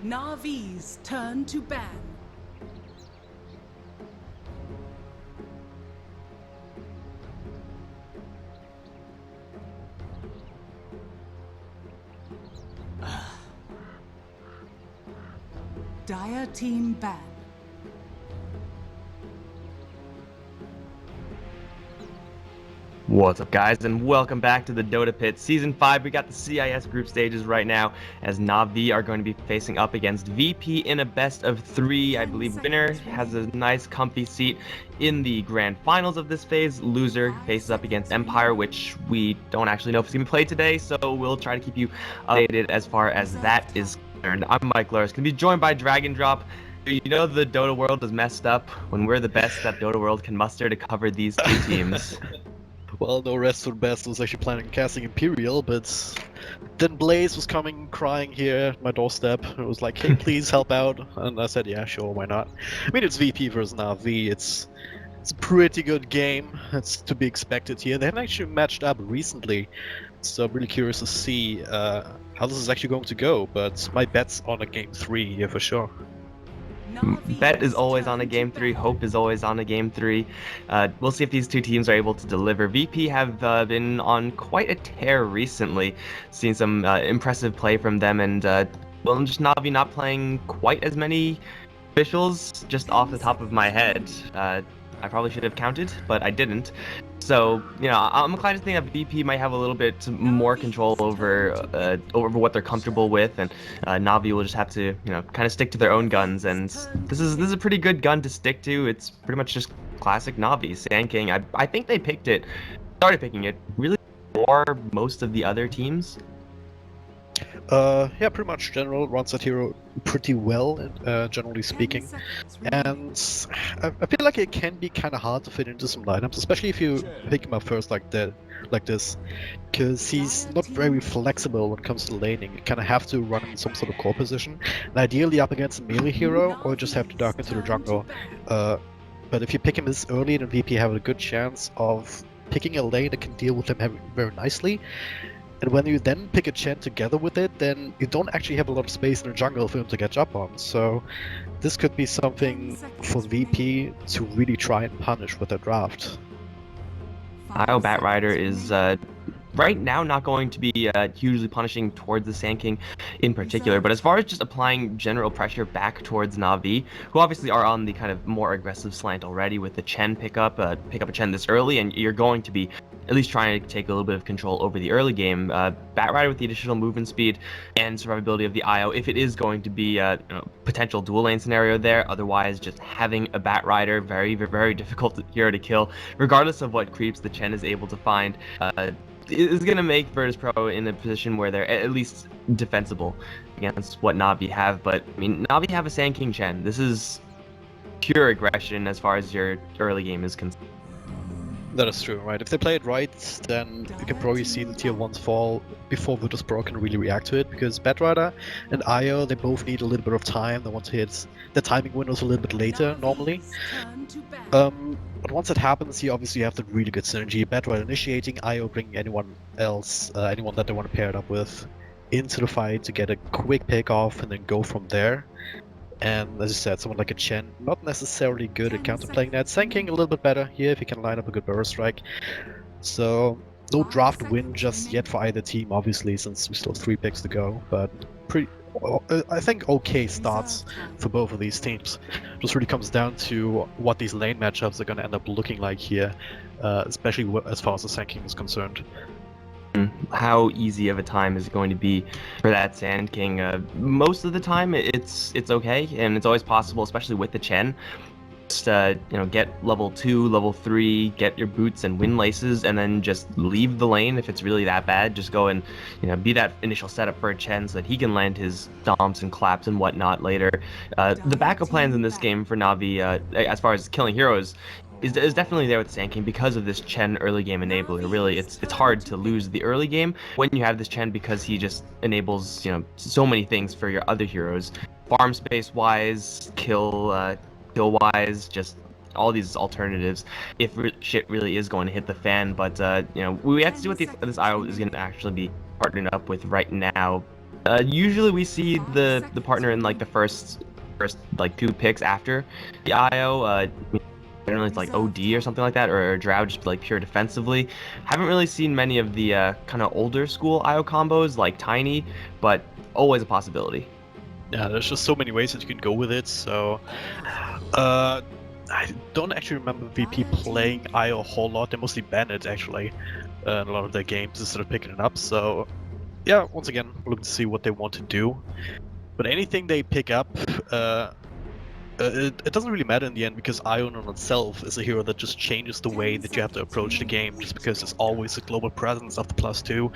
Navi's turn to ban. Dire team ban. What's up, guys, and welcome back to the Dota Pit Season 5. We got the CIS group stages right now, as Navi are going to be facing up against VP in a best of 3. I believe winner has a nice comfy seat in the grand finals of this phase. Loser faces up against Empire, which we don't actually know if it's going to be played today, so we'll try to keep you updated as far as that is concerned. I'm Mike Lurs, going to be joined by Dragon Drop. You know the Dota world is messed up when we're the best that Dota world can muster to cover these two teams. Well, no rest for the best. I was actually planning on casting Imperial, but then Blaze was coming crying here at my doorstep. It was like, hey, please help out. And I said, yeah, sure, why not? I mean, it's VP versus Navi. It's a pretty good game. It's to be expected here. They haven't actually matched up recently, so I'm really curious to see how this is actually going to go. But my bet's on a game 3 here for sure. Bet is always on a game 3. Hope is always on a game 3. We'll see if these two teams are able to deliver. VP have been on quite a tear recently. Seen some impressive play from them, and well, just Navi not playing quite as many officials. Just off the top of my head, I probably should have counted, but I didn't. So, you know, I'm inclined to think that VP might have a little bit more control over what they're comfortable with, and Navi will just have to, you know, kind of stick to their own guns. And this is a pretty good gun to stick to. It's pretty much just classic Navi. Sand King, I think they started picking it really for most of the other teams. Yeah, pretty much general runs that hero pretty well, generally speaking. And I feel like it can be kind of hard to fit into some lineups, especially if you pick him up first like this, because he's not very flexible when it comes to laning. You kind of have to run in some sort of core position, and ideally up against a melee hero, or just have to duck into the jungle. But if you pick him this early, then VP have a good chance of picking a lane that can deal with him very nicely. And when you then pick a Chen together with it, then you don't actually have a lot of space in the jungle for him to catch up on. So this could be something for VP to really try and punish with their draft. IO Batrider is right now not going to be hugely punishing towards the Sand King in particular, but as far as just applying general pressure back towards Navi, who obviously are on the kind of more aggressive slant already with the Chen pick up a Chen this early, and you're going to be at least trying to take a little bit of control over the early game. Batrider with the additional movement speed and survivability of the IO, if it is going to be a potential dual lane scenario there. Otherwise, just having a Batrider, very, very difficult hero to kill, regardless of what creeps the Chen is able to find. Is going to make Virtus.Pro in a position where they're at least defensible against what Navi have. But I mean, Navi have a Sand King Chen. This is pure aggression as far as your early game is concerned. That is true, right? If they play it right, then you can probably see the tier 1s fall before Virtus.Pro can really react to it, because Batrider and IO, they both need a little bit of time. They want to hit the timing windows a little bit later, normally. But once it happens, you obviously have the really good synergy. Batrider initiating, IO bringing anyone else, anyone that they want to pair it up with, into the fight to get a quick pick off and then go from there. And as you said, someone like a Chen, not necessarily good at counterplaying that. Sand King a little bit better here if he can line up a good burst strike. So no draft win just yet for either team, obviously, since we still have 3 picks to go. But I think okay starts for both of these teams. Just really comes down to what these lane matchups are going to end up looking like here, especially as far as the Sand King is concerned. How easy of a time is it going to be for that Sand King? Most of the time it's okay, and it's always possible, especially with the Chen. Just get level 2, level 3, get your boots and wind laces, and then just leave the lane if it's really that bad. Just go and be that initial setup for a Chen so that he can land his stomps and claps and whatnot later. The backup plans in this game for Navi, as far as killing heroes, is definitely there with Sand King because of this Chen early game enabler. Really, it's hard to lose the early game when you have this Chen, because he just enables so many things for your other heroes, farm space wise, kill wise, just all these alternatives if shit really is going to hit the fan. But we have to see what this IO is going to actually be partnered up with right now. Usually we see the partner in like the first like 2 picks after the IO. Generally it's like OD or something like that, or Drow just like pure defensively. Haven't really seen many of the kind of older school IO combos like Tiny, but always a possibility. Yeah, there's just so many ways that you can go with it. So, I don't actually remember VP playing IO a whole lot. They mostly ban it actually in a lot of their games instead of picking it up. So, yeah, once again, looking to see what they want to do. But anything they pick up, it doesn't really matter in the end, because Ion on itself is a hero that just changes the way that you have to approach the game, just because there's always a global presence of the +2.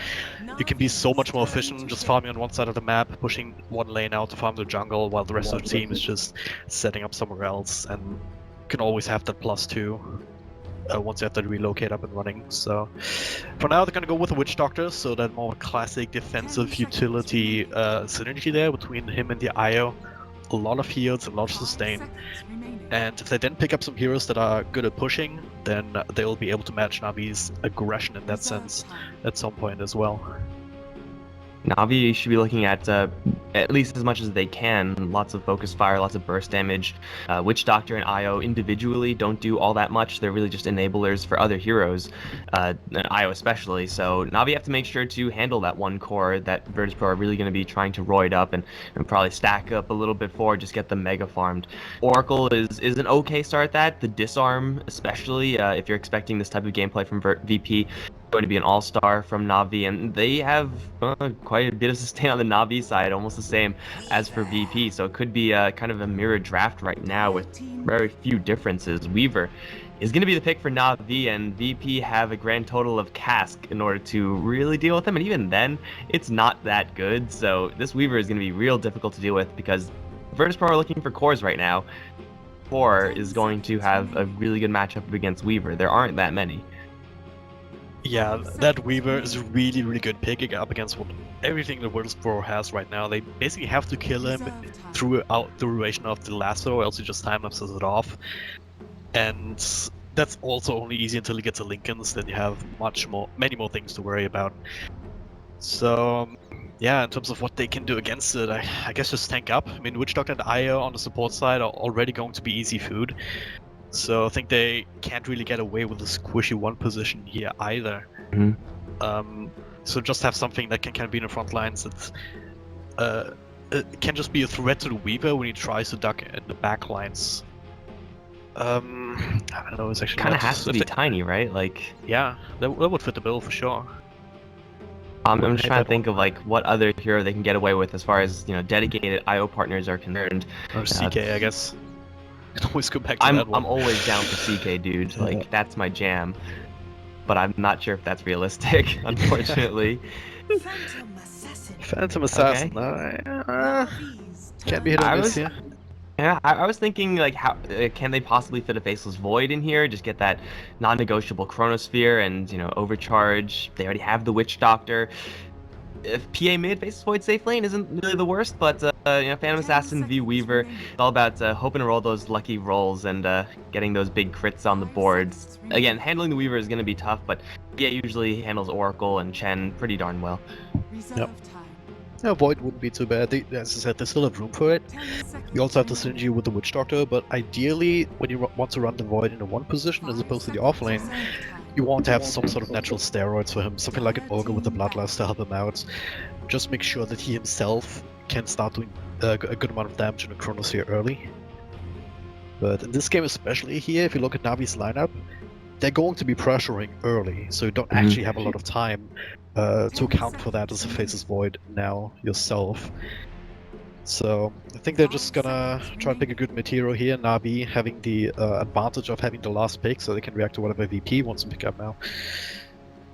You can be so much more efficient just farming on one side of the map, pushing one lane out to farm the jungle, while the rest of the team is just setting up somewhere else, and you can always have that +2 once you have to relocate up and running. So for now they're going to go with a Witch Doctor, so that more classic defensive utility synergy there between him and the IO. A lot of heals, a lot of sustain, and if they then pick up some heroes that are good at pushing, then they'll be able to match Navi's aggression in that sense at some point as well. Navi should be looking at least as much as they can. Lots of focus fire, lots of burst damage. Witch Doctor and IO individually don't do all that much. They're really just enablers for other heroes, IO especially. So Navi have to make sure to handle that one core that Virtus.Pro are really going to be trying to roid up and probably stack up a little bit for, just get them mega farmed. Oracle is an okay start at that. The disarm, especially if you're expecting this type of gameplay from VP, going to be an all-star from Navi, and they have quite a bit of sustain on the Navi side, almost the same as for VP, so it could be kind of a mirror draft right now with very few differences. Weaver is going to be the pick for Navi, and VP have a grand total of Cask in order to really deal with them, and even then, it's not that good, so this Weaver is going to be real difficult to deal with, because Virtus.Pro are looking for cores right now. Core is going to have a really good matchup against Weaver. There aren't that many. Yeah, that Weaver is a really, really good picking up against everything the Virtus.Pro has right now. They basically have to kill him throughout the duration of the lasso, or else he just time-lapses it off. And that's also only easy until he gets a Lincolns, then you have many more things to worry about. So, yeah, in terms of what they can do against it, I guess just tank up. I mean, Witch Doctor and Io on the support side are already going to be easy food. So I think they can't really get away with the squishy 1 position here either. So just have something that can kind of be in the front lines that it can just be a threat to the Weaver when he tries to duck in the back lines. I don't know, it's actually kind of has to be Tiny, right? Like, yeah, that would fit the bill for sure. I'm just trying to think of like what other hero they can get away with as far as, you know, dedicated IO partners are concerned. Or CK, I guess. Always go back to that one. I'm always down for CK, dude. Like, that's my jam. But I'm not sure if that's realistic, unfortunately. Phantom Assassin. Okay. Can't be hit or miss here. Yeah, I was thinking, like, how can they possibly fit a Faceless Void in here? Just get that non-negotiable Chronosphere and, you know, overcharge. They already have the Witch Doctor. If PA mid Faceless Void safe lane isn't really the worst, but you know, Phantom Assassin v Weaver, it's all about hoping to roll those lucky rolls and getting those big crits on the boards. Again, handling the Weaver is going to be tough, but yeah, usually handles Oracle and Chen pretty darn well. Yep. Yeah, Void wouldn't be too bad. As I said, they still have room for it. You also have the synergy with the Witch Doctor, but ideally, when you want to run the Void in the 1 position as opposed to the off lane, you want to have some sort of natural steroids for him, something like an Ogre with the Bloodlust to help him out. Just make sure that he himself can start doing a good amount of damage in the Chronosphere early. But in this game especially here, if you look at Navi's lineup, they're going to be pressuring early, so you don't actually have a lot of time to account for that as a Faceless Void now yourself. So I think they're just gonna try and pick a good mid-hero here, Navi having the advantage of having the last pick, so they can react to whatever VP wants to pick up now.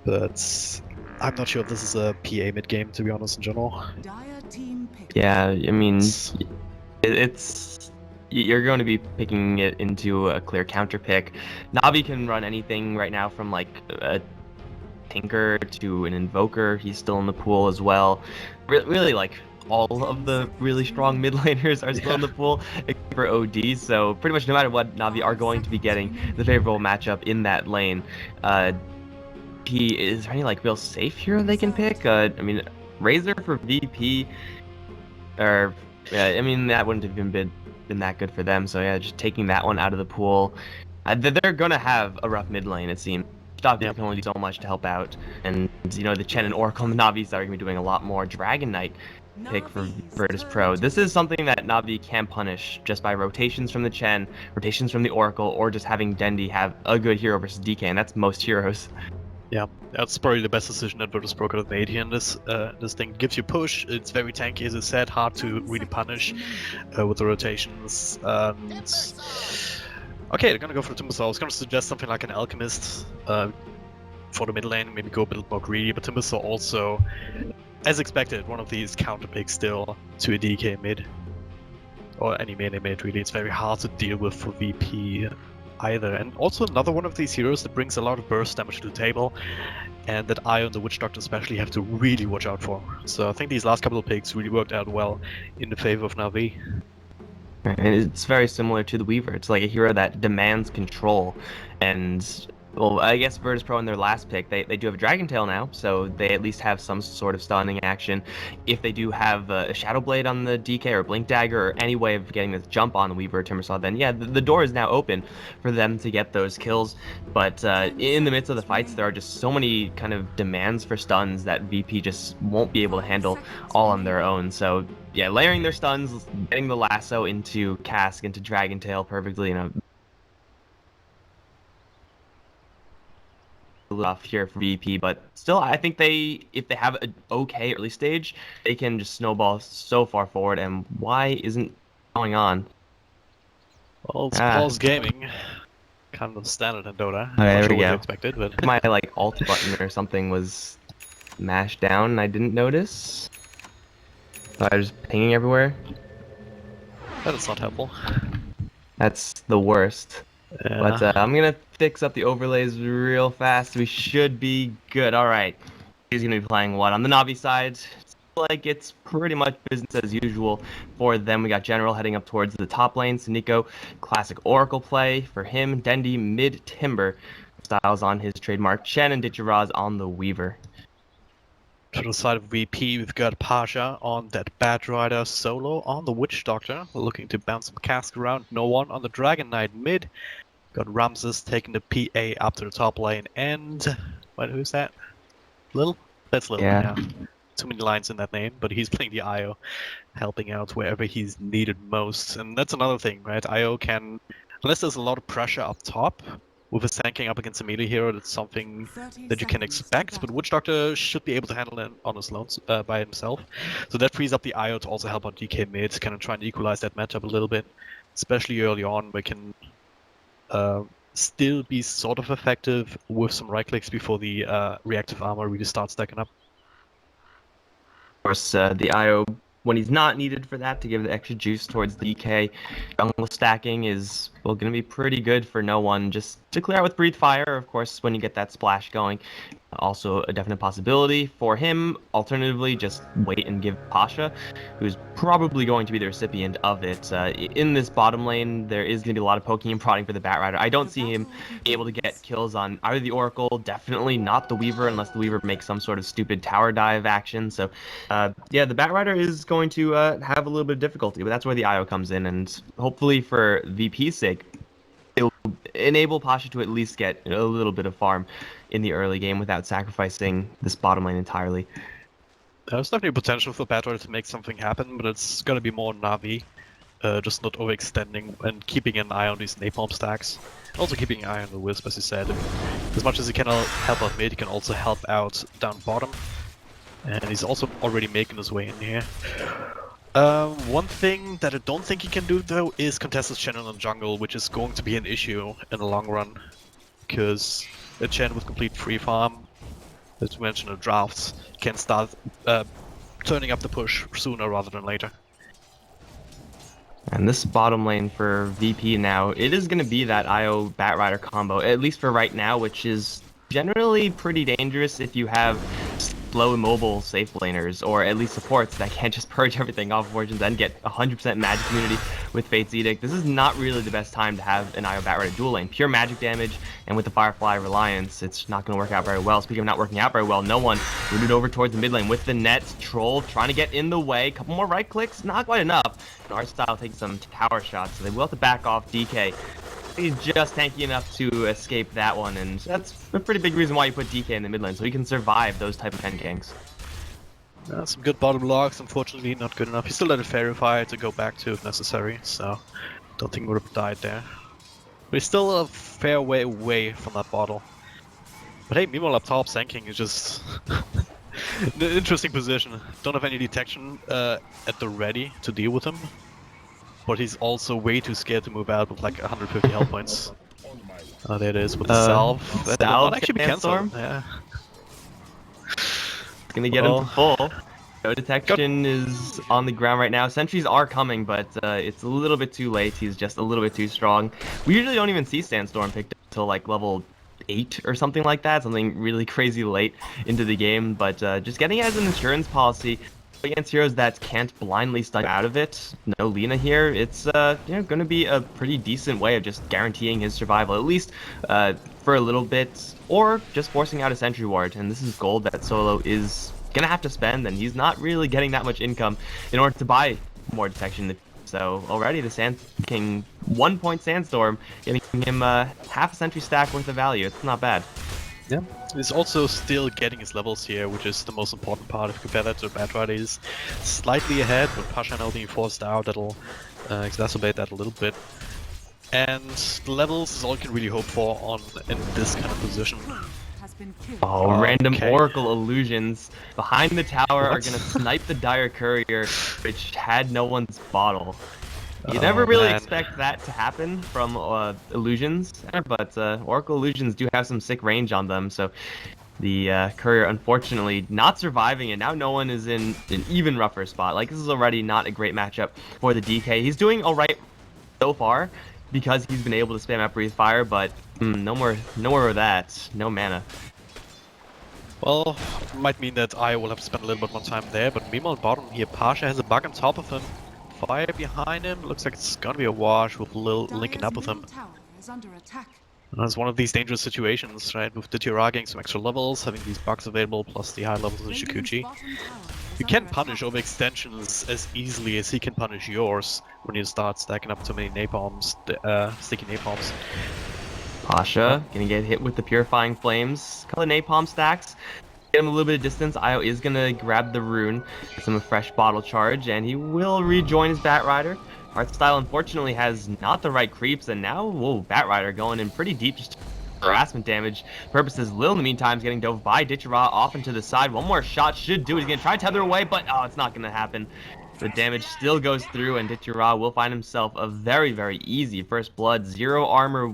But I'm not sure if this is a PA mid-game, to be honest, in general. Yeah, I mean, it's you're going to be picking it into a clear counter pick. Navi can run anything right now from like a Tinker to an Invoker. He's still in the pool as well. Really, like, all of the really strong mid laners are still in the pool except for OD, so pretty much no matter what, Navi are going to be getting the favorable matchup in that lane. Is there any like real safe hero they can pick? I mean, Razor for VP, or I mean that wouldn't have been that good for them. So yeah, just taking that one out of the pool. They're gonna have a rough mid lane, it seems. Doctor can only do so much to help out, and you know the Chen and Oracle and the Navis are gonna be doing a lot more. Dragon Knight pick for Virtus.Pro. This is something that Navi can punish just by rotations from the Chen, rotations from the Oracle, or just having Dendi have a good hero versus DK, and that's most heroes. Yeah, that's probably the best decision that Virtus.Pro could have made here in this thing. Gives you push, it's very tanky as I said, hard to really punish with the rotations. Okay, they're gonna go for Timbersaw. I was gonna suggest something like an Alchemist for the mid lane, maybe go a bit more greedy, but Timbersaw also, as expected, one of these counter picks still to a DK mid. Or any melee mid, really. It's very hard to deal with for VP either. And also another one of these heroes that brings a lot of burst damage to the table, and that Io and the Witch Doctor especially have to really watch out for. So I think these last couple of picks really worked out well in the favor of Na'Vi. And it's very similar to the Weaver. It's like a hero that demands control, and well, I guess Virtus.Pro in their last pick, they do have a Dragon Tail now, so they at least have some sort of stunning action. If they do have a Shadow Blade on the DK or Blink Dagger or any way of getting this jump on the Weaver or Timbersaw, then yeah, the door is now open for them to get those kills. But in the midst of the fights, there are just so many kind of demands for stuns that VP just won't be able to handle all on their own. So yeah, layering their stuns, getting the lasso into Cask, into Dragon Tail perfectly, you know, off here for VP, but still I think if they have an okay early stage, they can just snowball so far forward. And why isn't going on? Well, it's pause gaming, kind of standard in Dota. Okay, there we go. Expected, but my like alt button or something was mashed down and I didn't notice, so I was pinging everywhere. that is not helpful. That's the worst. Yeah. But I'm gonna fix up the overlays real fast. We should be good. All right. He's gonna be playing what on the Navi side? Like it's pretty much business as usual for them. We got General heading up towards the top lane. Nico, classic Oracle play for him. Dendi mid Timber, Styles on his trademark. Chen and Ditcheraz on the Weaver. To the side of VP, we've got Pasha on that Bat Rider solo on the Witch Doctor, looking to bounce some Cask around. No one on the Dragon Knight mid. Got Ramses taking the PA up to the top lane, and wait, who's that? Lil? That's Lil. Yeah. Too many lines in that name, but he's playing the IO, helping out wherever he's needed most. And that's another thing, right? IO can, unless there's a lot of pressure up top, with his tanking up against a melee hero, that's something that you can expect, but Witch Doctor should be able to handle it on his own by himself. So that frees up the IO to also help on DK mid, kind of trying to equalize that matchup a little bit, especially early on, where it can still be sort of effective with some right clicks before the reactive armor really starts stacking up. Of course, the IO, when he's not needed for that to give the extra juice towards DK, jungle stacking is, well, going to be pretty good for no one. Just to clear out with Breathe Fire, of course, when you get that splash going. Also a definite possibility for him. Alternatively, just wait and give Pasha, who's probably going to be the recipient of it. In this bottom lane, there is going to be a lot of poking and prodding for the Bat Rider. I don't see him be able to get kills on either the Oracle, definitely not the Weaver, unless the Weaver makes some sort of stupid tower dive action. So, yeah, the Bat Rider is going to have a little bit of difficulty, but that's where the IO comes in, and hopefully for VP's sake, it will enable Pasha to at least get a little bit of farm in the early game without sacrificing this bottom lane entirely. There's definitely potential for Bat Rider to make something happen, but it's going to be more Na'Vi, just not overextending and keeping an eye on these napalm stacks. Also keeping an eye on the Wisp, as you said. As much as he can help out mid, he can also help out down bottom. And he's also already making his way in here. One thing that I don't think he can do though is contest his Chen in the jungle, which is going to be an issue in the long run. Because a Chen with complete free farm, as we mentioned in drafts, can start turning up the push sooner rather than later. And this bottom lane for VP now, it is going to be that IO Bat Rider combo, at least for right now, which is generally pretty dangerous if you have slow immobile safe laners, or at least supports that can't just purge everything off of Origins and get 100% magic immunity with Fate's Edict. This is not really the best time to have an IO Batrider dual lane. Pure magic damage, and with the Firefly Reliance, it's not going to work out very well. Speaking of not working out very well, no one rooted over towards the mid lane with the net. Troll trying to get in the way. Couple more right clicks, not quite enough. And Artstyle takes some tower shots, so they will have to back off. DK, he's just tanky enough to escape that one, and that's a pretty big reason why you put DK in the mid lane, so he can survive those type of end ganks. Some good bottom blocks, unfortunately not good enough. He still let it Fairy Fire to go back to if necessary, so don't think he would have died there. But he's still a fair way away from that bottle. But hey, meanwhile up top, Sanking is just an interesting position. Don't have any detection at the ready to deal with him. But he's also way too scared to move out with like 150 health points. Oh, there it is with the salve. That will actually be cancelled. Yeah. Gonna get him to full. No detection is on the ground right now. Sentries are coming, but it's a little bit too late. He's just a little bit too strong. We usually don't even see Sandstorm picked up until like level 8 or something like that. Something really crazy late into the game. But just getting it as an insurance policy against heroes that can't blindly stun out of it. No Lina here. It's going to be a pretty decent way of just guaranteeing his survival, at least for a little bit, or just forcing out a sentry ward. And this is gold that Solo is gonna have to spend, and he's not really getting that much income in order to buy more detection. So already the Sand King 1 point Sandstorm getting him half a sentry stack worth of value. It's not bad. Yeah, he's also still getting his levels here, which is the most important part. If you compare that to Batrider, he's slightly ahead, but Pasha now being forced out, that'll exacerbate that a little bit. And the levels is all you can really hope for in this kind of position. Oh, random Oracle illusions behind the tower are gonna snipe the Dire Courier, which had no one's bottle. You never really expect that to happen from illusions, but Oracle illusions do have some sick range on them, so the Courier unfortunately not surviving, and now no one is in an even rougher spot. Like, this is already not a great matchup for the DK. He's doing alright so far because he's been able to spam out Breathe Fire, but no more of that. No mana. Well, might mean that I will have to spend a little bit more time there, but meanwhile bottom here, Pasha has a bug on top of him. Fire behind him, looks like it's gonna be a wash with Lil linking up with him. It's one of these dangerous situations, right? With the Tira getting some extra levels, having these bugs available, plus the high levels of the Shikuchi. You can punish overextensions as easily as he can punish yours when you start stacking up too many napalms, sticky napalms. Pasha gonna get hit with the Purifying Flames. Couple of napalm stacks. Get him a little bit of distance. Io is gonna grab the rune, get some fresh bottle charge, and he will rejoin his Batrider. Artstyle unfortunately has not the right creeps, and now, whoa, Batrider going in pretty deep just harassment damage purposes. Lil in the meantime is getting dove by Ditchera off into the side. One more shot should do it. He's gonna try to tether away, but oh, it's not gonna happen. The damage still goes through, and Ditchera will find himself a very, very easy first blood. Zero armor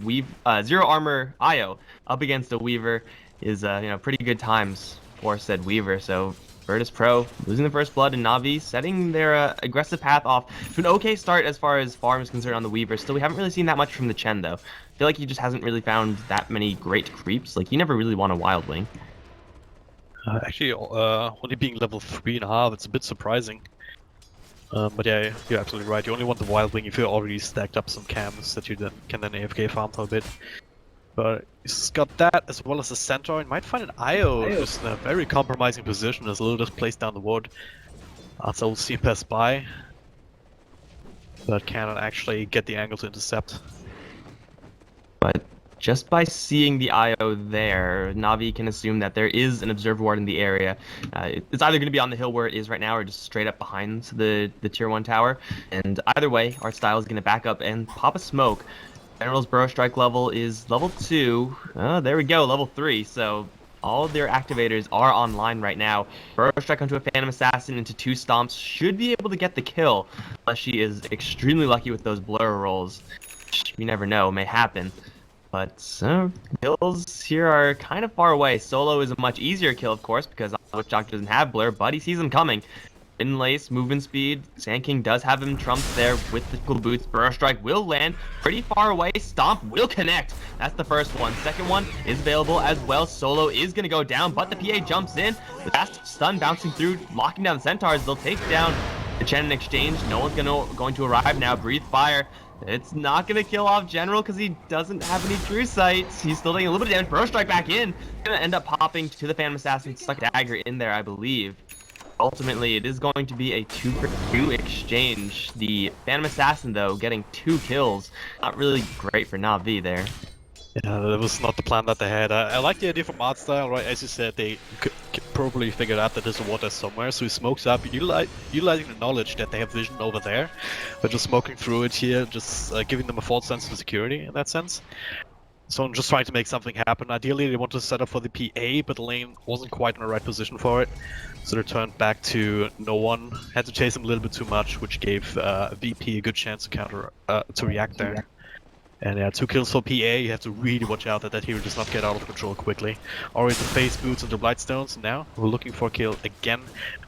Io up against a Weaver is pretty good times for said Weaver. So Virtus.Pro losing the first blood, and Na'Vi setting their aggressive path off to an okay start as far as farm is concerned on the Weaver. Still, we haven't really seen that much from the Chen though. I feel like he just hasn't really found that many great creeps. Like, he never really won a Wild Wing. Actually, only being level 3.5, it's a bit surprising. But yeah, you're absolutely right. You only want the Wild Wing if you already stacked up some cams that you can then AFK farm for a bit. But he's got that as well as a Centaur, and might find an Io just in a very compromising position as Lil just placed down the wood. So we'll see him pass by, but cannot actually get the angle to intercept. But just by seeing the IO there, Na'Vi can assume that there is an Observer Ward in the area. It's either going to be on the hill where it is right now, or just straight up behind the tier 1 tower. And either way, Artstyle is going to back up and pop a smoke. General's Burrow Strike level is level 2. There we go, level 3. So all of their activators are online right now. Burrow Strike onto a Phantom Assassin into 2 stomps should be able to get the kill, unless she is extremely lucky with those blur rolls. You never know, may happen. But kills here are kind of far away. Solo is a much easier kill, of course, because Witch Doctor doesn't have blur, but he sees him coming. Lace, movement speed. Sand King does have him trumped there with the cool boots. Burrow Strike will land pretty far away. Stomp will connect. That's the first one. Second one is available as well. Solo is going to go down, but the PA jumps in. The fast stun bouncing through, locking down the Centaurs. They'll take down the Chen in exchange. No one's going to arrive now. Breathe Fire. It's not going to kill off General because he doesn't have any true sights. He's still taking a little bit of damage. Burrow Strike back in. Going to end up popping to the Phantom Assassin. Stuck Dagger in there, I believe. Ultimately, it is going to be a 2-for-2 exchange. The Phantom Assassin, though, getting 2 kills. Not really great for Na'Vi there. Yeah, that was not the plan that they had. I like the idea from art style, right? As you said, they probably figured out that there's water somewhere, so he smokes up, utilizing the knowledge that they have vision over there, but just smoking through it here, just giving them a false sense of security in that sense. So I'm just trying to make something happen. Ideally, they wanted to set up for the PA, but the lane wasn't quite in the right position for it. So they turned back to no one. Had to chase him a little bit too much, which gave VP a good chance to counter, to react there. And yeah, 2 kills for PA. You have to really watch out that hero does not get out of control quickly. Already the face boots and the Blightstones. Now we're looking for a kill again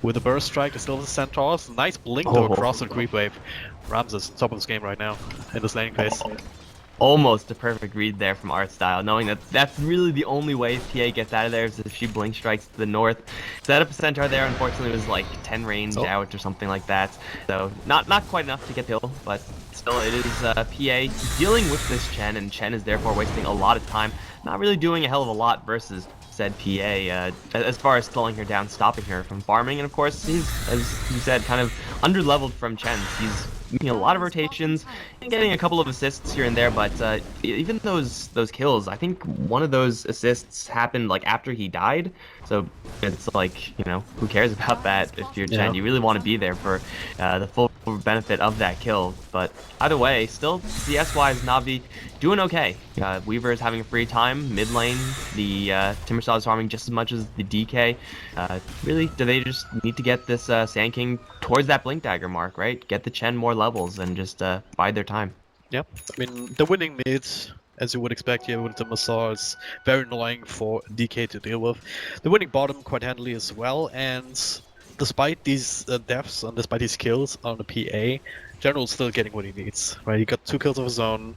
with a burst strike. They still have the Centaurs. Nice blink though across the creep wave. Ramses top of this game right now in this laning phase. Almost a perfect read there from art style, knowing that that's really the only way PA gets out of there is if she blink strikes to the north. Set up a Centaur there, unfortunately, was like 10 range out or something like that. So not quite enough to get the kill, but still it is PA dealing with this Chen, and Chen is therefore wasting a lot of time, not really doing a hell of a lot versus said PA as far as slowing her down, stopping her from farming. And of course, he's, as you said, kind of under-leveled from Chen. He's making a lot of rotations and getting a couple of assists here and there, but even those kills, I think one of those assists happened like after he died. So it's like, you know, who cares about that if you're Chen? You really want to be there for the full benefit of that kill. But either way, still CS-wise, Na'Vi doing okay. Weaver is having a free time mid lane. The Timbersaw is farming just as much as the DK. Really, do they just need to get this Sand King towards that Blink Dagger mark, right? Get the Chen more levels and just bide their time. Yep. I mean, the winning mid, as you would expect here with the Timbersaw, is very annoying for DK to deal with. The winning bottom quite handily as well, and despite these deaths and despite these kills on the PA, General's still getting what he needs, right? He got 2 kills of his own.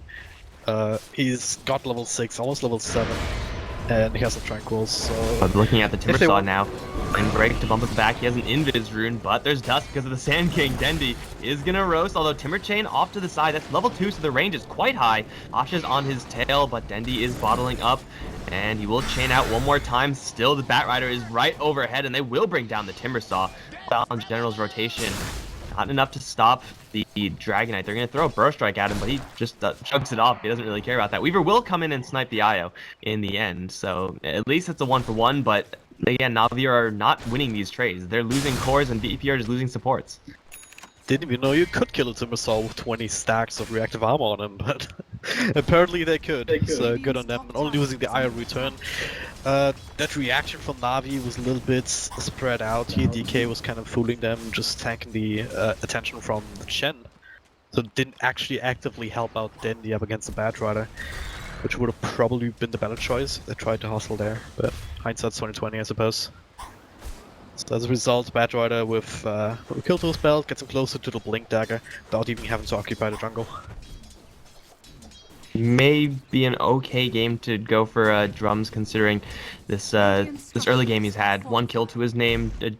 He's got level 6, almost level 7, and he has some tranquils, so... But looking at the Timbersaw now, and break to bump it back, he has an Invis rune, but there's dust because of the Sand King. Dendi is gonna roast, although Timber Chain off to the side, that's level 2, so the range is quite high. Asha's on his tail, but Dendi is bottling up, and he will chain out one more time. Still, the Batrider is right overhead, and they will bring down the Timbersaw. On General's rotation, not enough to stop the Dragonite. They're going to throw a Burrow Strike at him, but he just chugs it off. He doesn't really care about that. Weaver will come in and snipe the IO in the end, so at least it's a 1-for-1, but again, Na'Vi are not winning these trades. They're losing cores, and VP are just losing supports. Didn't even know you could kill a Timbersaw with 20 stacks of reactive armor on him, but apparently they could. So good on them. Only using the IO return. That reaction from Na'Vi was a little bit spread out here. DK was kind of fooling them, just tanking the attention from the Chen. So didn't actually actively help out Dendi up against the Batrider, which would have probably been the better choice. They tried to hustle there, but hindsight's 2020, I suppose. So as a result, Batrider with a kill to spell gets him closer to the Blink Dagger without even having to occupy the jungle. May be an okay game to go for drums, considering this early game he's had. 1 kill to his name, a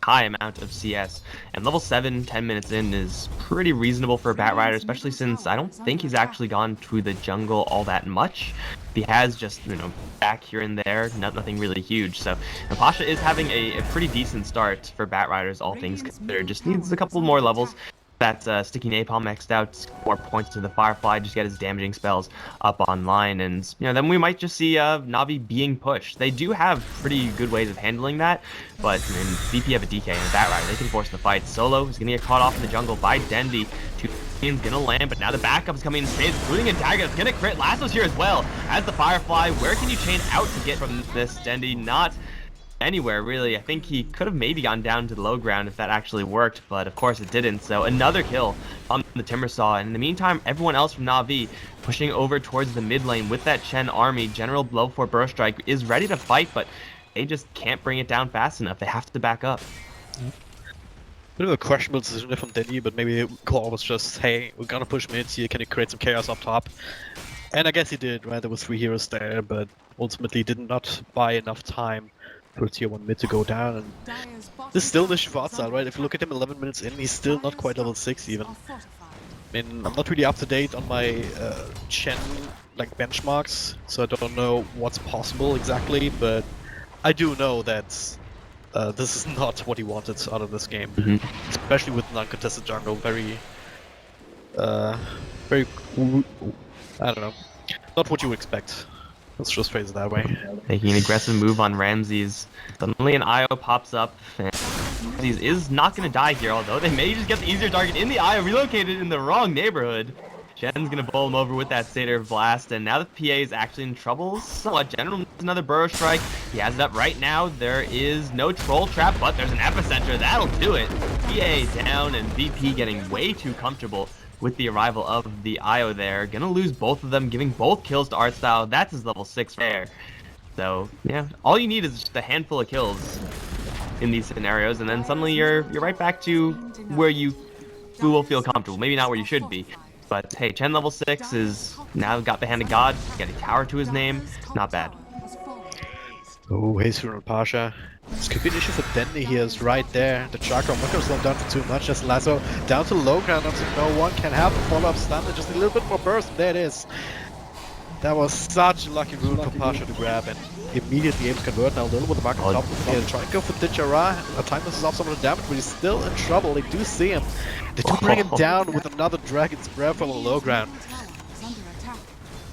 high amount of CS, and level 7, 10 minutes in is pretty reasonable for a Batrider, especially since I don't think he's actually gone to the jungle all that much. He has just, you know, back here and there, nothing really huge. So Pasha is having a pretty decent start for Batriders, all things considered. Just needs a couple more levels. That sticky napalm maxed out, more points to the Firefly, just get his damaging spells up online, and you know, then we might just see Na'Vi being pushed. They do have pretty good ways of handling that, but I mean, VP have a DK and a Batrider, they can force the fight. Solo is gonna get caught off in the jungle by Dendi. 2 is gonna land, but now the backup is coming in space, including a dagger that's gonna crit. Lasso's here as well as the Firefly. Where can you chain out to get from this Dendi? Not anywhere really. I think he could have maybe gone down to the low ground if that actually worked, but of course it didn't. So another kill on the Timbersaw, and in the meantime, everyone else from Na'Vi pushing over towards the mid lane with that Chen army. General Blow for Burrow Strike is ready to fight, but they just can't bring it down fast enough. They have to back up. Bit of a questionable decision there from Denny, but maybe Core was just, hey, we're gonna push mid here, can you create some chaos up top? And I guess he did, right? There were 3 heroes there, but ultimately did not buy enough time for tier 1 mid to go down. And there's still an issue for Outside, right? If you look at him 11 minutes in, he's still not quite level 6 even. I mean, I'm not really up to date on my Chen like benchmarks, so I don't know what's possible exactly, but I do know that this is not what he wanted out of this game, especially with an uncontested jungle. Very, very, I don't know, not what you would expect. Let's just phrase it that way. Taking an aggressive move on Ramses. Suddenly an IO pops up, and Ramses is not going to die here, although they may just get the easier target in the IO, relocated in the wrong neighborhood. Shen's gonna bowl him over with that Satyr Blast, and now the PA is actually in trouble somewhat. General needs another Burrow Strike. He has it up right now. There is no Troll Trap, but there's an Epicenter. That'll do it. PA down, and VP getting way too comfortable with the arrival of the IO there. Gonna lose both of them, giving both kills to Artstyle. That's his level 6 there. So, yeah, all you need is just a handful of kills in these scenarios, and then suddenly you're right back to where you will feel comfortable. Maybe not where you should be. But hey, Chen level 6 is now got the Hand of God, got a tower to his name, not bad. Oh, Hazer and Pasha. This could be an issue for Denny. He is right there. The Chakra, I'm not going to slow him down for too much. Just Lasso down to low ground until no one can have a follow-up stun and just a little bit more burst. There it is. That was such a lucky route for Pasha to grab and immediately able to convert. Now a little with the mark on top. Trying to go for Ditchara. Time misses off some of the damage, but he's still in trouble. They do see him. They do bring him down with another Dragon's Breath from the low ground.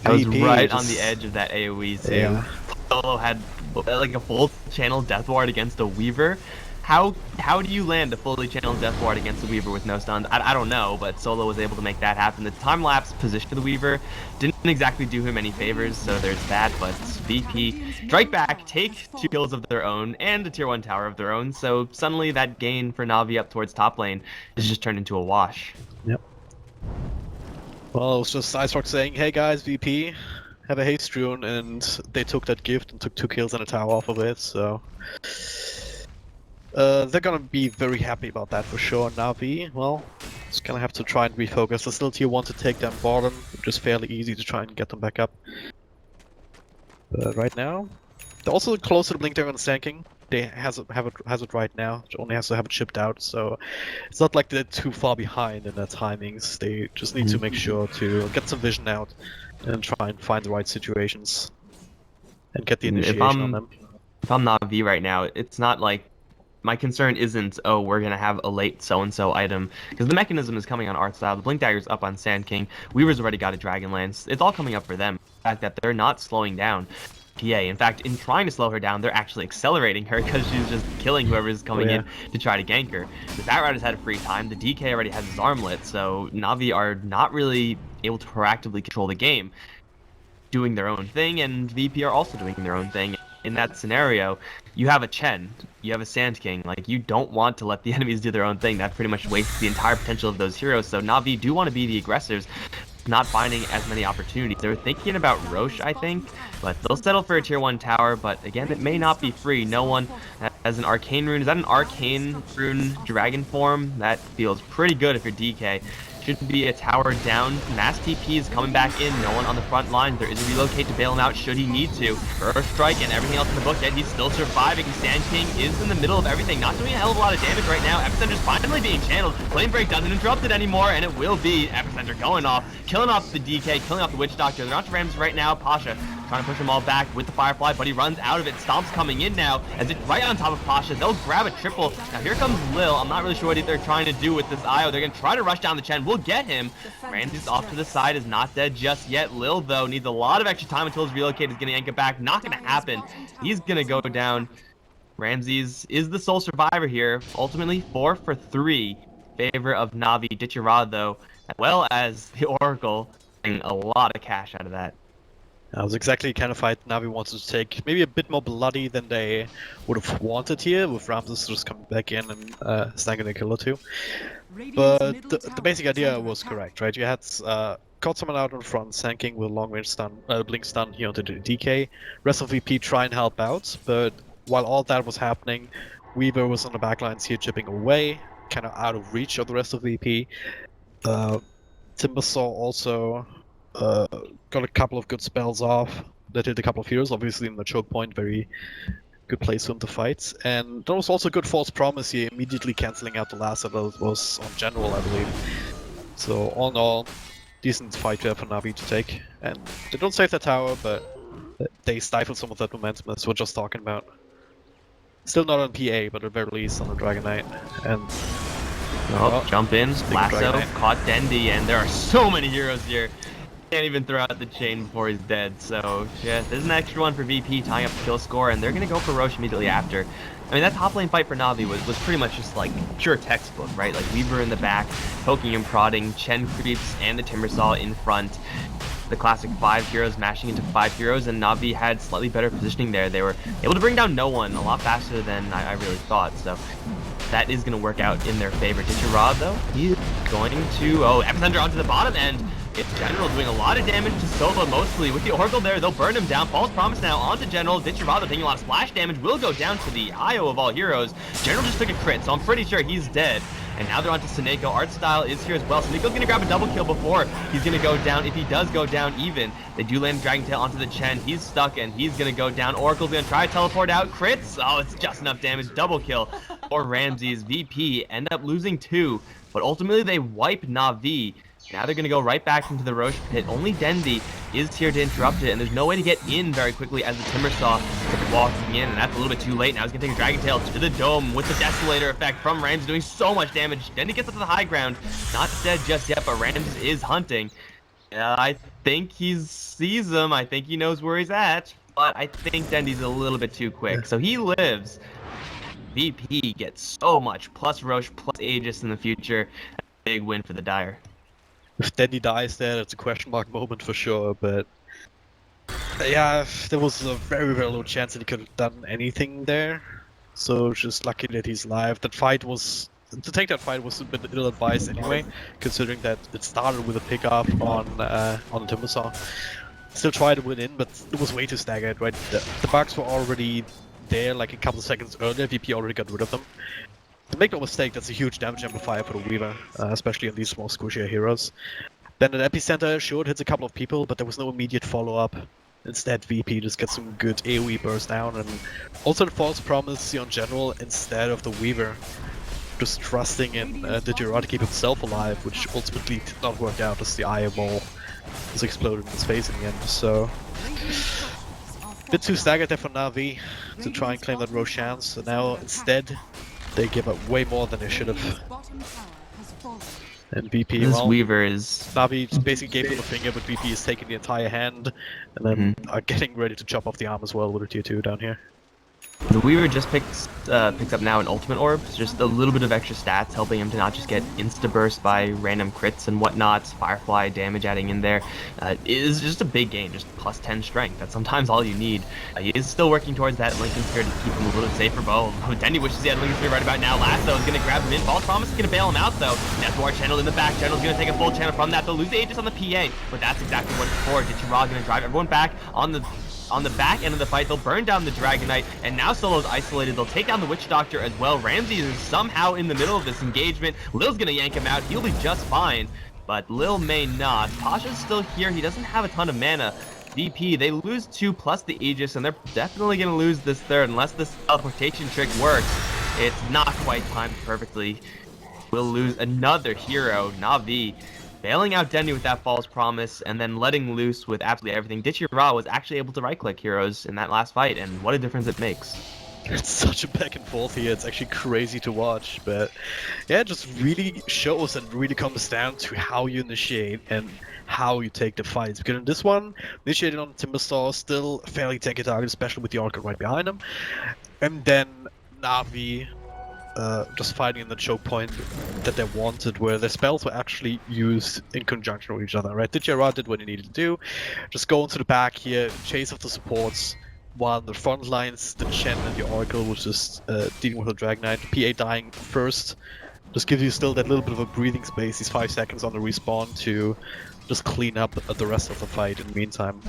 I was right on the edge of that AoE too. Yeah. Solo had like a full channel Death Ward against a Weaver. How do you land a fully channeled Death Ward against the Weaver with no stuns? I don't know, but Solo was able to make that happen. The time-lapse position of the Weaver didn't exactly do him any favors, so there's that, but VP strike back, take 2 kills of their own, and a tier 1 tower of their own, so suddenly that gain for Na'Vi up towards top lane is just turned into a wash. Yep. Well, it was just Icerock saying, hey guys, VP, have a haste rune, and they took that gift and took 2 kills and a tower off of it, so... they're gonna be very happy about that for sure. Na'Vi, well, just gonna have to try and refocus. There's still tier 1 to take them bottom, which is fairly easy to try and get them back up. Right now, they're also close to the Blink Dagger and Sanking. They has it right now. It only has to have it shipped out, so it's not like they're too far behind in their timings. They just need to make sure to get some vision out and try and find the right situations and get the initiation on them. If I'm Na'Vi right now, it's not like my concern isn't, oh, we're going to have a late so-and-so item, because the mechanism is coming on Artstyle, the Blink Dagger's up on Sand King, Weaver's already got a Dragonlance, it's all coming up for them. The fact that they're not slowing down PA. In fact, in trying to slow her down, they're actually accelerating her because she's just killing whoever's coming in to try to gank her. The Batrider's had a free time, the DK already has his armlet, so Na'Vi are not really able to proactively control the game, doing their own thing, and VP are also doing their own thing. In that scenario, you have a Chen, you have a Sand King, like, you don't want to let the enemies do their own thing. That pretty much wastes the entire potential of those heroes, so Na'Vi do want to be the aggressors, not finding as many opportunities. They're thinking about Roche, I think, but they'll settle for a tier 1 tower, but again, it may not be free. No one has an Arcane Rune. Is that an Arcane Rune Dragon form? That feels pretty good if you're DK. Should be a tower down. Mass TP is coming back in. No one on the front line. There is a relocate to bail him out should he need to. First strike and everything else in the book, yet he's still surviving. Sand King is in the middle of everything. Not doing a hell of a lot of damage right now. Epicenter's finally being channeled. Flame Break doesn't interrupt it anymore, and it will be Epicenter going off. Killing off the DK, killing off the Witch Doctor. They're not to Rams right now. Pasha trying to push them all back with the Firefly, but he runs out of it. Stomp's coming in now as it's right on top of Pasha. They'll grab a triple. Now here comes Lil. I'm not really sure what they're trying to do with this IO. They're going to try to rush down the Chen. We'll get him. Ramses off to the side, is not dead just yet. Lil, though, needs a lot of extra time until his relocate is going to yank it back. Not going to happen. He's going to go down. Ramses is the sole survivor here. Ultimately, 4 for 3 in favor of Na'Vi. Ditchara, though, as well as the Oracle, getting a lot of cash out of that. That was exactly the kind of fight Na'Vi wanted to take. Maybe a bit more bloody than they would have wanted here, with Ramses just coming back in and snagging a kill or 2. But the basic idea was correct, right? You had caught someone out in front, Sand King with long range stun, blink stun here onto the DK. Rest of VP try and help out, but while all that was happening, Weaver was on the backlines here chipping away. kind of out of reach of the rest of VP. Timbersaw also got a couple of good spells off that hit a couple of heroes, obviously in the choke point, very good place for him to fight. And there was also good false promise here, immediately cancelling out the last that was on general, I believe. So all in all, decent fight there for Navi to take. And they don't save the tower, but they stifle some of that momentum as we're just talking about. Still not on PA, but at the very least on the Dragon Knight. And jump in, lasso, Dragon Knight. caught Dendi, and there are so many heroes here. Can't even throw out the chain before he's dead. So yeah, there's an extra one for VP tying up the kill score, and they're gonna go for Roche immediately after. I mean, that top lane fight for Navi was pretty much just like pure textbook, right? Like Weaver in the back, poking and prodding, Chen creeps, and the Timbersaw in front. The classic 5 heroes mashing into 5 heroes, and Navi had slightly better positioning there. They were able to bring down no one a lot faster than I really thought, so that is going to work out in their favor. Ditcherod, though, he's going to... Oh, Epicenter onto the bottom end. It's General doing a lot of damage to Sova mostly. With the Oracle there, they'll burn him down. False Promise now onto General. Ditcherod, taking a lot of splash damage, will go down to the IO of all heroes. General just took a crit, so I'm pretty sure he's dead. And now they're onto Seneko. Art Style is here as well. Seneko's gonna grab a double kill before he's gonna go down. If he does go down even, they do land Dragon Tail onto the Chen. He's stuck and he's gonna go down. Oracle's gonna try to teleport out. Crits. Oh, it's just enough damage. Double kill for Ramses. VP end up losing 2, but ultimately they wipe Navi. Now they're going to go right back into the Roche pit. Only Dendi is here to interrupt it, and there's no way to get in very quickly as the Timbersaw is walking in, and that's a little bit too late. Now he's going to take a Dragon Tail to the dome with the Desolator effect from Ramses doing so much damage. Dendi gets up to the high ground. Not dead just yet, but Ramses is hunting. I think he sees him. I think he knows where he's at, but I think Dendi's a little bit too quick. So he lives. VP gets so much, plus Roche, plus Aegis in the future. A big win for the Dire. If Dendi dies there, it's a question mark moment for sure, but yeah, there was a very, very low chance that he could have done anything there. So just lucky that he's alive. That fight was... To take that fight was a bit ill-advised anyway, considering that it started with a pick-up on Timbersaw. Still tried to win in, but it was way too staggered, right? The bugs were already there like a couple of seconds earlier. VP already got rid of them. Make no mistake, that's a huge damage amplifier for the Weaver, especially on these small squishier heroes. Then an Epicenter, sure, it hits a couple of people, but there was no immediate follow-up. Instead, VP just gets some good AoE burst down, and also the False Promise on general instead of the Weaver. Just trusting in Ditcherod to keep himself alive, which ultimately did not work out as the Eye Ball was exploded in his face in the end, so... A bit too staggered there for Navi to try and claim that Roche chance, so now instead... They give up way more than they should have. And VP, this well, Weaver is... Navi just basically gave him a finger, but VP is taking the entire hand, and then are getting ready to chop off the arm as well with a tier 2 down here. The Weaver just picks up now an ultimate orb, so just a little bit of extra stats, helping him to not just get insta-burst by random crits and whatnot, Firefly damage adding in there. It is just a big gain, just plus 10 strength. That's sometimes all you need. He is still working towards that Lincoln Sphere to keep him a little bit safer. But Dendi wishes he had Lincoln Sphere right about now. Lasso is going to grab him in. False Promise is going to bail him out, though. Deathwar channel in the back. Channel's going to take a full channel from that. They'll lose the Aegis on the PA, but that's exactly what it's for. Ditcherod going to drive everyone back on the back end of the fight. They'll burn down the Dragon Knight, and now Solo's isolated. They'll take down the Witch Doctor as well. Ramses is somehow in the middle of this engagement. Lil's gonna yank him out. He'll be just fine, but Lil may not. Pasha's still here. He doesn't have a ton of mana. VP, they lose 2 plus the Aegis, and they're definitely gonna lose this third unless this teleportation trick works. It's not quite timed perfectly. We'll lose another hero, Navi. Bailing out Dendi with that False Promise, and then letting loose with absolutely everything. Ditcherod was actually able to right-click heroes in that last fight, and what a difference it makes. It's such a back and forth here, it's actually crazy to watch, but yeah, it just really shows and really comes down to how you initiate and how you take the fights. Because in this one, initiated on Timbersaw, still fairly tanky target, especially with the Oracle right behind him. And then Navi just fighting in the choke point that they wanted, where their spells were actually used in conjunction with each other, right? Ditcherod did what he needed to do, just go into the back here, chase off the supports, while the front lines, the Chen and the Oracle was just dealing with the Dragon Knight. PA dying first, just gives you still that little bit of a breathing space, these 5 seconds on the respawn to just clean up the rest of the fight in the meantime.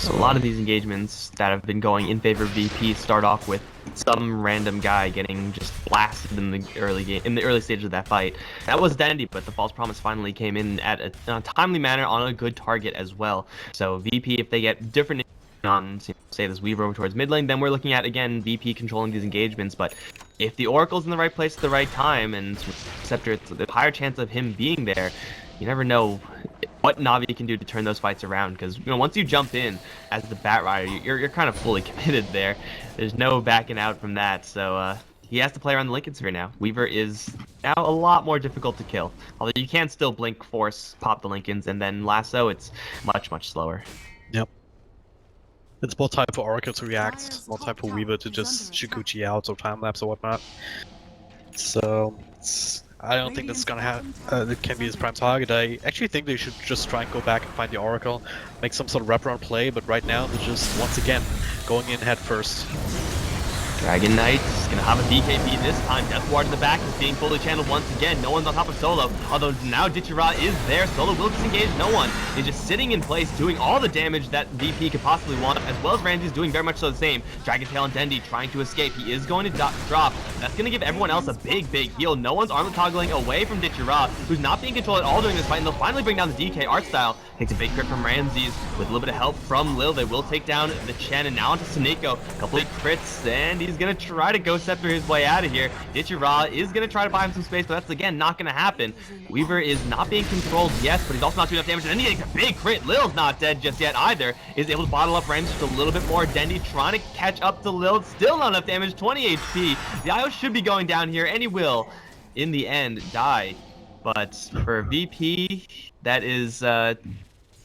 a lot of these engagements that have been going in favor of VP start off with some random guy getting just blasted in the early stages of that fight. That was Dandy, but the False Promise finally came in at a timely manner on a good target as well. So VP, if they get different on, say, this Weaver over towards mid lane, then we're looking at, again, VP controlling these engagements. But if the Oracle's in the right place at the right time, and Scepter, it's a higher chance of him being there, you never know what Na'Vi can do to turn those fights around. Because, you know, once you jump in as the Bat Rider, you're kind of fully committed there. There's no backing out from that. So he has to play around the Lincoln Sphere now. Weaver is now a lot more difficult to kill. Although you can still blink, force, pop the Lincolns, and then lasso, it's much, much slower. Yep. It's more time for Oracle to react, more time for Weaver to just Shikuchi out or time lapse or whatnot. So I don't think that's gonna have. It can be his prime target. I actually think they should just try and go back and find the Oracle, make some sort of wraparound play. But right now they're just once again going in head first. Dragon Knight's gonna have a DKP this time. Death Ward in the back is being fully channeled once again. No one's on top of Solo, although now Dichira is there. Solo will disengage. No one is just sitting in place, doing all the damage that VP could possibly want, as well as Ramsey's doing very much so the same. Dragon Tail and Dendi trying to escape. He is going to drop. That's gonna give everyone else a big, big heal. No one's armor toggling away from Dichira, who's not being controlled at all during this fight, and they'll finally bring down the DK art style. Takes a big crit from Ramses with a little bit of help from Lil. They will take down the Chen, and now onto Suneko. Couple of crits, and he's gonna try to go Scepter his way out of here. Dichira is gonna try to buy him some space, but that's again not gonna happen. Weaver is not being controlled yet, but he's also not doing enough damage, and then he takes a big crit. Lil's not dead just yet either. Is able to bottle up Ramses just a little bit more. Dendi trying to catch up to Lil. Still not enough damage, 20 HP. The IO should be going down here, and he will, in the end, die. But for VP, that is, I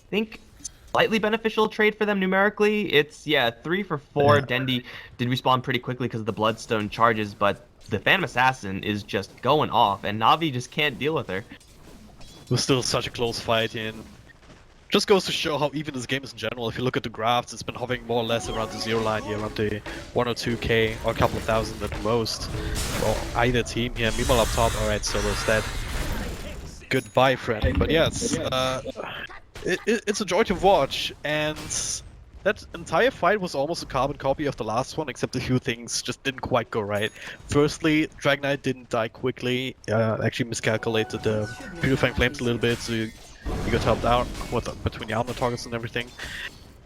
think, slightly beneficial trade for them numerically. It's, yeah, 3 for 4. Yeah. Dendi did respawn pretty quickly because of the Bloodstone charges, but the Phantom Assassin is just going off, and Na'Vi just can't deal with her. It was still such a close fight, and just goes to show how even this game is in general. If you look at the graphs, it's been hovering more or less around the 0 line here, around the 1 or 2k, or a couple of thousand at most, for either team here. Meanwhile up top, alright, Solo's dead. Goodbye, friend. But yes, it's a joy to watch, and that entire fight was almost a carbon copy of the last one, except a few things just didn't quite go right. Firstly, Dragon Knight didn't die quickly, actually miscalculated the Purifying Flames a little bit, so he got helped out with, between the armor targets and everything.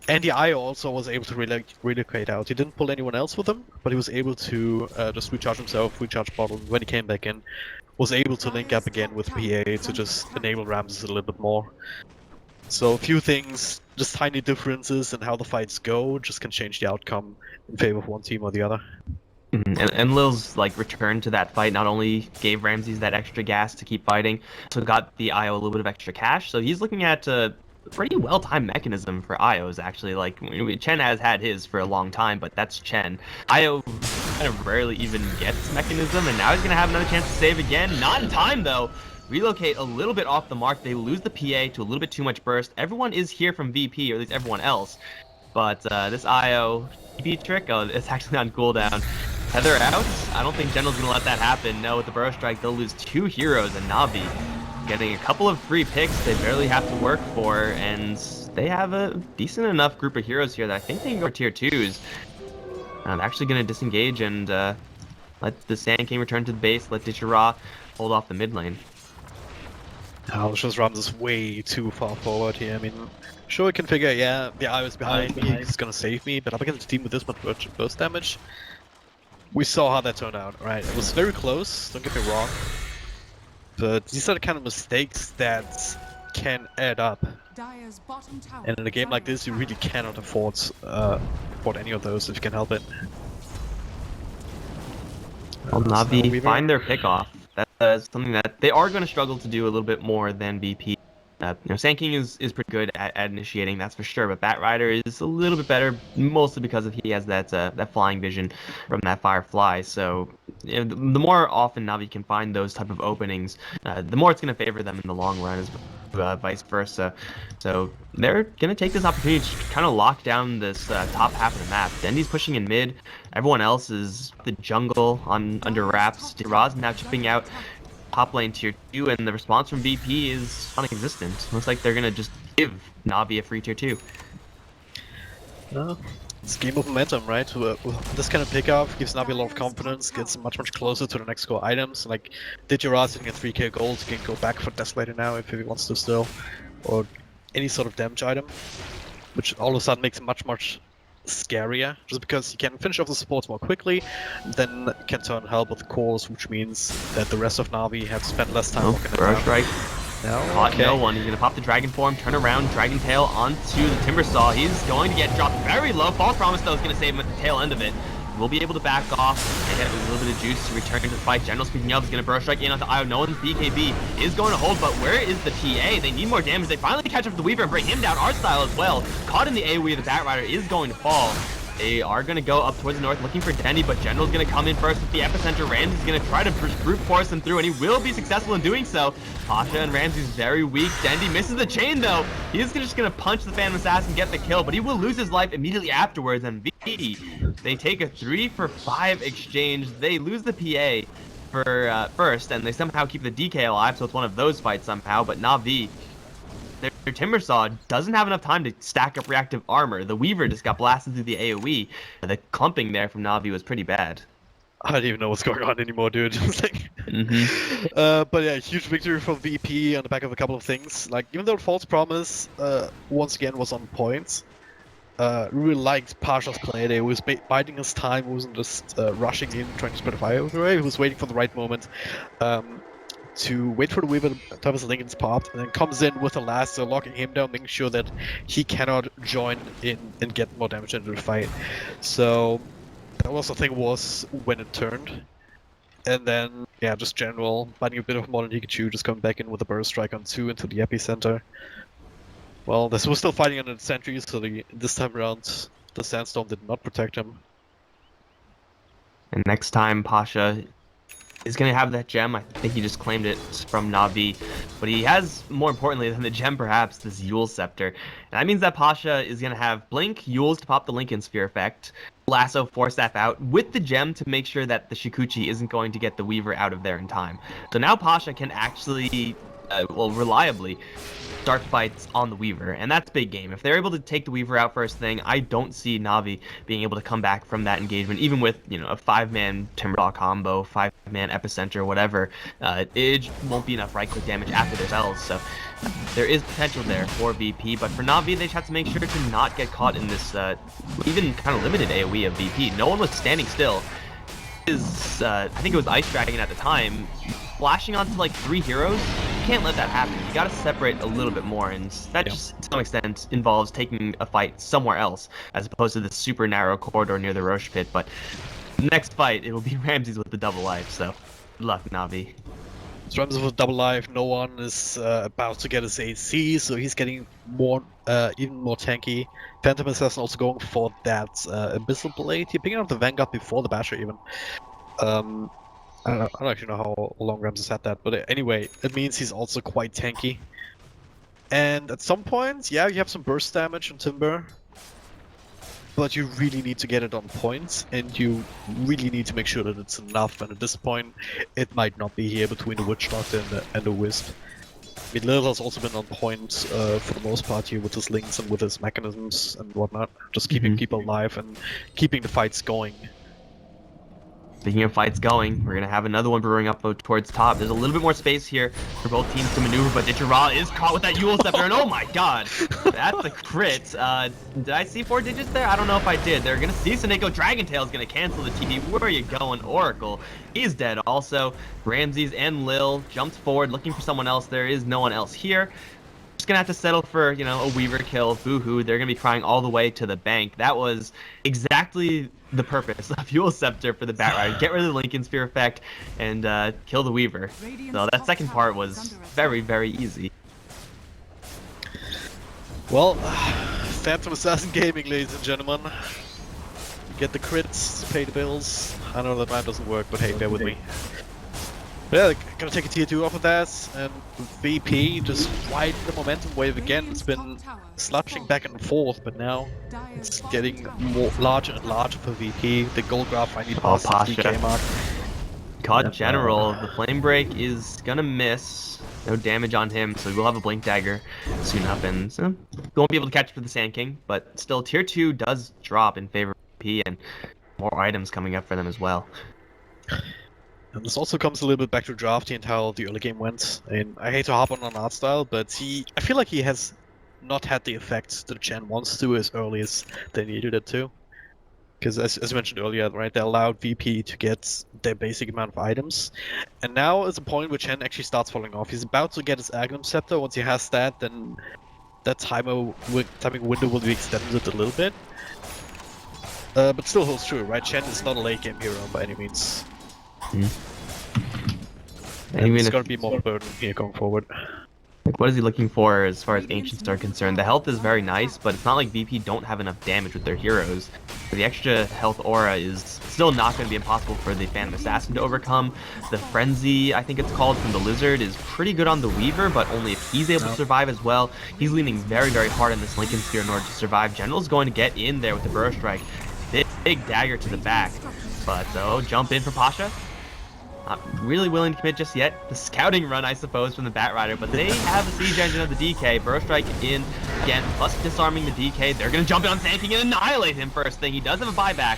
And the IO also was able to relocate out. He didn't pull anyone else with him, but he was able to just recharge himself, recharge bottle. When he came back in, was able to link up again with PA to just enable Ramses a little bit more. So a few things, just tiny differences in how the fights go, just can change the outcome in favor of one team or the other. And Lil's like return to that fight not only gave Ramses that extra gas to keep fighting, so got the IO a little bit of extra cash. So he's looking at a pretty well-timed mechanism for IOs actually. Like Chen has had his for a long time, but that's Chen. IO kind of rarely even gets mechanism, and now he's gonna have another chance to save again. Not in time though. Relocate a little bit off the mark. They lose the PA to a little bit too much burst. Everyone is here from VP, or at least everyone else. But this IO TP trick, oh, it's actually on cooldown. Tether out? I don't think General's gonna let that happen. No, with the Burrow Strike, they'll lose 2 heroes, and Na'Vi getting a couple of free picks they barely have to work for, and they have a decent enough group of heroes here that I think they can go tier 2s. I'm actually gonna disengage and let the Sand King return to the base, let Dichira hold off the mid lane. Now it's just Ramses way too far forward here. I mean, sure, I can figure, yeah, the IO is behind me, he's gonna save me, but up against a team with this much burst damage, we saw how that turned out, right? It was very close, don't get me wrong, but these are the kind of mistakes that can add up. And in a game like this, you really cannot afford any of those if you can help it. Well, Na'Vi find their pick off. That's something that they are going to struggle to do a little bit more than VP. Sand King is pretty good at initiating, that's for sure, but Bat Rider is a little bit better, mostly because he has that flying vision from that Firefly. So the more often Na'Vi can find those type of openings, the more it's going to favor them in the long run, as vice versa. So they're going to take this opportunity to kind of lock down this top half of the map. Dendi's pushing in mid, everyone else is the jungle under wraps. Raz now chipping out top lane tier 2, and the response from VP is non-existent. Looks like they're gonna just give Na'Vi a free tier 2. It's game of momentum, right? This kind of pickup gives Navi a lot of confidence, gets much closer to the next core items. Like, Digirad sitting at 3k gold, he can go back for Desolator now if he wants to still, or any sort of damage item, which all of a sudden makes it much scarier, just because you can finish off the supports more quickly, then can turn help with cores, which means that the rest of Navi have spent less time looking at Burrow strike. No, Caught no one. He's going to pop the Dragon Form, turn around, Dragon Tail onto the Timber Saw. He's going to get dropped very low. False Promise, though, is going to save him at the tail end of it. We'll be able to back off and get a little bit of juice to return to the fight. General, speaking of, is going to Burrow strike in onto Io. No one's BKB is going to hold, but where is the TA? They need more damage. They finally catch up to the Weaver and bring him down. Art style as well. Caught in the AoE, the Bat Rider is going to fall. They are going to go up towards the north looking for Dendy, but General's going to come in first with the epicenter. Ramsey's going to try to brute force him through, and he will be successful in doing so. Pasha and Ramsey's very weak. Dendy misses the chain, though. He's just going to punch the Phantom Assassin and get the kill, but he will lose his life immediately afterwards. And V, they take a 3-for-5 exchange. They lose the PA for first, and they somehow keep the DK alive, so it's one of those fights somehow, but Navi, their Timber Saw doesn't have enough time to stack up reactive armor. The Weaver just got blasted through the AoE. The clumping there from Navi was pretty bad. I don't even know what's going on anymore, dude. Like, but yeah, huge victory from VP on the back of a couple of things. Like, even though False Promise once again was on point, really liked Pasha's play there. He was biding his time, he wasn't just rushing in, trying to spread the fire away. He was waiting for the right moment to wait for the Weaver to have his Linken's popped, and then comes in with the last, locking him down, making sure that he cannot join in and get more damage into the fight. So that was the thing, was when it turned. And then, yeah, just general, finding a bit of modern Pikachu, just coming back in with a Burst Strike on 2 into the epicenter. Well, this was still fighting under the sentries, so this time around, the Sandstorm did not protect him. And next time, Pasha is going to have that gem. I think he just claimed it from Navi. But he has, more importantly than the gem perhaps, this Yule Scepter. And that means that Pasha is going to have Blink, Yules to pop the Lincoln Sphere effect, Lasso, Force Staff out, with the gem to make sure that the Shikuchi isn't going to get the Weaver out of there in time. So now Pasha can actually, reliably start fights on the Weaver, and that's big game. If they're able to take the Weaver out first thing, I don't see Navi being able to come back from that engagement, even with, you know, a 5-man Timbersaw combo, 5-man epicenter, whatever. It won't be enough right-click damage after their spells, so there is potential there for VP, but for Navi, they just have to make sure to not get caught in this even kind of limited AoE of VP. No one was standing still. I think it was Ice Dragon at the time, flashing onto like 3 heroes. You can't let that happen. You gotta separate a little bit more, and that just to some extent involves taking a fight somewhere else as opposed to the super narrow corridor near the Roche pit. But next fight, it will be Ramses with the double life, so good luck, Navi. So Ramses with double life, no one is about to get his AC, so he's getting more, even more tanky. Phantom Assassin also going for that Abyssal Blade. He's picking up the Vanguard before the Basher even. I don't actually know how long Ramses had that, but anyway, it means he's also quite tanky. And at some point, yeah, you have some burst damage on Timber, but you really need to get it on point, and you really need to make sure that it's enough, and at this point, it might not be here between the Witch Doctor and the Wisp. I mean, Lil has also been on point for the most part here with his links and with his mechanisms and whatnot, just keeping people alive and keeping the fights going. Speaking of fights going, we're going to have another one brewing up towards top. There's a little bit more space here for both teams to maneuver, but Digirad is caught with that Yule Scepter, and oh my god, that's a crit. Did I see 4 digits there? I don't know if I did. They're going to see Saneko. Dragon Tail is going to cancel the TP. Where are you going, Oracle? He's dead also. Ramses and Lil jumped forward looking for someone else. There is no one else here. Just gonna have to settle for, you know, a Weaver kill. Boo-hoo. They're gonna be crying all the way to the bank. That was exactly the purpose of Yule Scepter for the Bat Rider. Get rid of the Lincoln Sphere effect and kill the Weaver. So that second part was very, very easy. Well, Phantom Assassin Gaming, ladies and gentlemen. Get the crits, pay the bills. I know that map doesn't work, but hey, bear with me. Yeah, gonna take a tier 2 off of that, and VP just riding the momentum wave again. It's been slushing back and forth, but now it's getting more larger and larger for VP. The gold graph finally passed the 3k mark. Caught General. The Flame Break is gonna miss. No damage on him, so we will have a Blink Dagger soon up, and so we won't be able to catch for the Sand King, but still tier 2 does drop in favor of P, and more items coming up for them as well. And this also comes a little bit back to Drafty and how the early game went. And I hate to hop on art style, but I feel like he has not had the effect that Chen wants to as early as they needed it to. Because as mentioned earlier, right, they allowed VP to get their basic amount of items. And now is a point where Chen actually starts falling off. He's about to get his Agnum Scepter. Once he has that, then that timing window will be extended a little bit. But still holds true, right? Chen is not a late game hero by any means. And it's going to be more burden here going forward. Like, what is he looking for as far as Ancients are concerned? The health is very nice, but it's not like VP don't have enough damage with their heroes. The extra health aura is still not going to be impossible for the Phantom Assassin to overcome. The Frenzy, I think it's called, from the Lizard is pretty good on the Weaver, but only if he's able to survive as well. He's leaning very, very hard on this Lincoln Sphere in order to survive. General's going to get in there with the Burrow Strike. Big dagger to the back, but jump in for Pasha. Not really willing to commit just yet. The scouting run, I suppose, from the Batrider, but they have the siege engine of the DK. Burrow Strike in again, plus disarming the DK. They're going to jump in on Sand King and annihilate him first thing. He does have a buyback,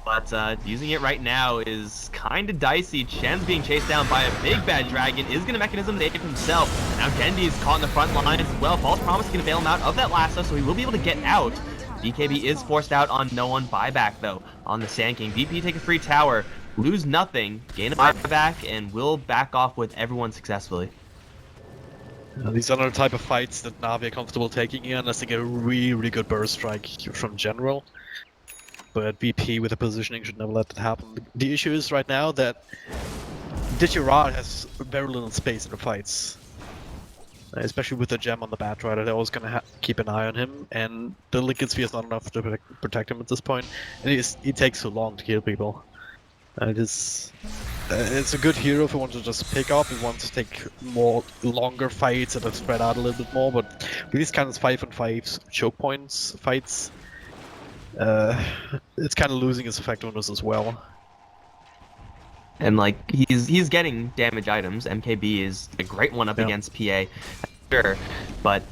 but using it right now is kind of dicey. Chen's being chased down by a big bad dragon. Is going to mechanism the ape himself. Now Dendy's caught in the front lines as well. False Promise is going to bail him out of that lasso, so he will be able to get out. DKB is forced out on no one buyback though on the Sand King. VP take a free tower, lose nothing, gain a buyback, and will back off with everyone successfully. These are not the type of fights that Na'Vi are comfortable taking here unless they get a really good burst strike from General. But VP with the positioning should never let that happen. The issue is right now that Digirad has very little space in the fights. Especially with the gem on the Batrider, they're always going to keep an eye on him, and the Lincoln Sphere is not enough to protect him at this point, and he takes so long to kill people. It's a good hero if you want to just pick up, if you want to take longer fights that are spread out a little bit more, but with these kind of 5-on-5 choke points fights, it's kind of losing its effectiveness as well. And like he's getting damage items. MKB is a great one up against PA, sure, but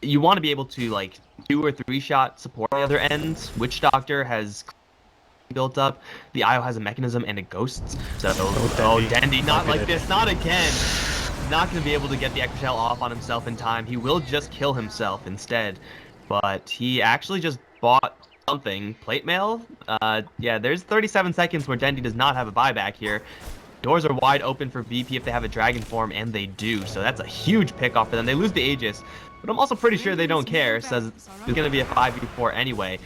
you want to be able to like 2 or 3 shot support on the other end. Witch Doctor has built up. The IO has a mechanism and a ghost. So Dandy, not like this, not again. Not going to be able to get the extra shell off on himself in time. He will just kill himself instead. But he actually just bought something. Plate mail? Yeah, there's 37 seconds where Dendy does not have a buyback here. Doors are wide open for VP if they have a dragon form, and they do. So that's a huge pick off for them. They lose the Aegis, but I'm also pretty sure they don't care, says it's going to be a 5v4 anyway.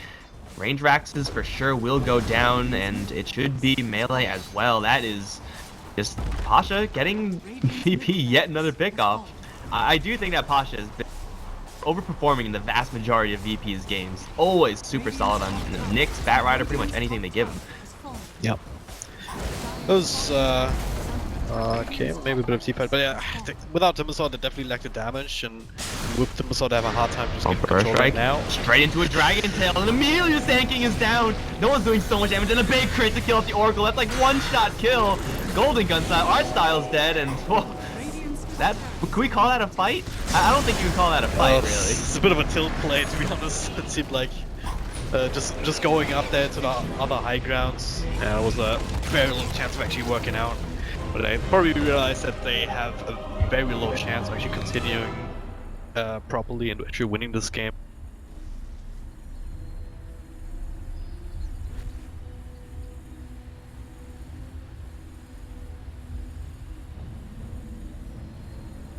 Range Raxes for sure will go down, and it should be melee as well. That is just Pasha getting VP yet another pick off. I do think that Pasha has been overperforming in the vast majority of VP's games. Always super solid on Nyx, Batrider, pretty much anything they give him. Yep. Those, okay, maybe a bit of T-Fight, but yeah, without Timbersaw, they definitely lack the damage, and with Timbersaw, they have a hard time just getting control right now. Straight into a Dragon Tail, and immediately the Sand King is down. No one's doing so much damage, and a big crit to kill off the Oracle. That's like one-shot kill. Golden Gun style, Art Style's dead, and can we call that a fight? I don't think you can call that a fight, really. It's a bit of a tilt play, to be honest. It seemed like just going up there to the other high grounds was a very low chance of actually working out. But I probably realized that they have a very low chance of actually continuing properly and actually winning this game.